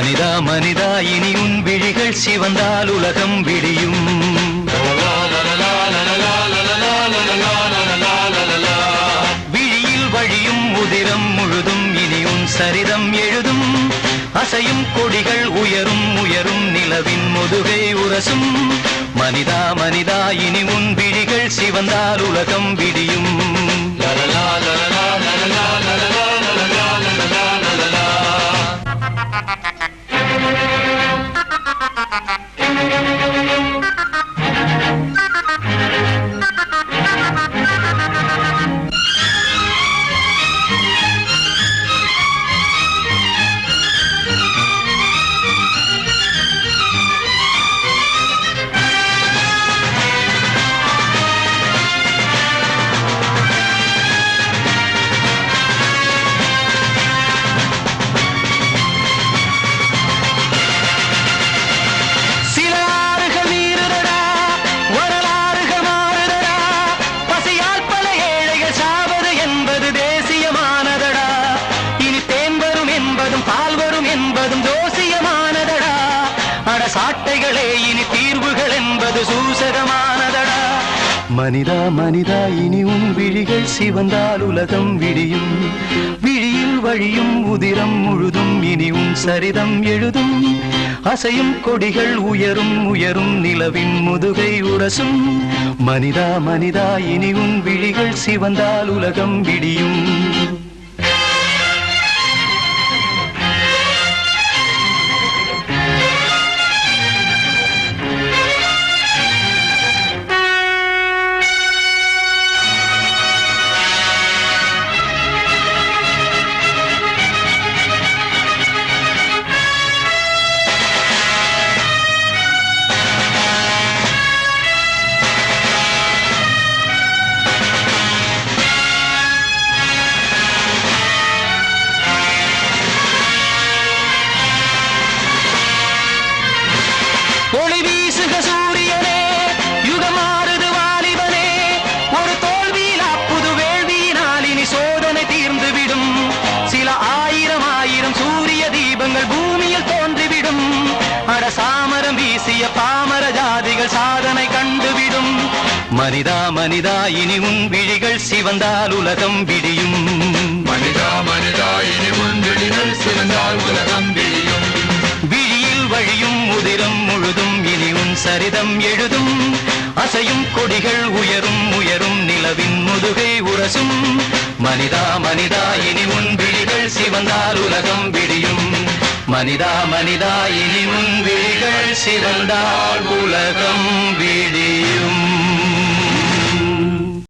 மனிதா மனிதா இனி உன் விழிகள் சிவந்தால் உலகம் விடியும். விழியில் வழியும் உதிரம் முழுதும் இனி உன் சரிதம் எழுதும். அசையும் கொடிகள் உயரும் உயரும் நிலவின் முதுகை உரசும். மனிதா மனிதா இனி உன் விழிகள் சிவந்தால் உலகம் விடியும். சாட்டைகளே இனி தீர்வுகள் என்பது சூசகமானதடா. மனிதா மனிதா இனி உன் விழிகள் சிவந்தால் உலகம் விடியும். விழியில் வழியும் உதிரம் முழுதும் இனி உன் சரிதம் எழுதும். அசையும் கொடிகள் உயரும் உயரும் நிலவின் முதுகை உரசும். மனிதா மனிதா இனி உன் விழிகள் சிவந்தால் உலகம் விடியும். ஒளி வீசுக சூரியனே, யுகமாறுது வாலிபனே. ஒரு தோல்வியிலா புது வேள்வியினால் இனி சோதனை தீர்ந்துவிடும். சில ஆயிரம் ஆயிரம் சூரிய தீபங்கள் பூமியில் தோன்றிவிடும். அட சாமரம் வீசிய பாமர ஜாதிகள் சாதனை கண்டுவிடும். மனிதா மனிதா இனி உன் விழிகள் சிவந்தால் உலகம் விடியும். மனிதா மனிதா இனி உன் விழிகள் சிவந்தால் உலகம் விடியும். விழியில் வழியும் உதிரம் முழுதும் இனி உன் சரிதம் எழுதும். அசையும் கொடிகள் உயரும் உயரும் நிலவின் முதுகை உரசும். மனிதா மனிதா இனி உன் விழிகள் சிவந்தால் உலகம் விடியும். மனிதா மனிதா இனி உன் விழிகள் சிவந்தால் உலகம் விடியும்.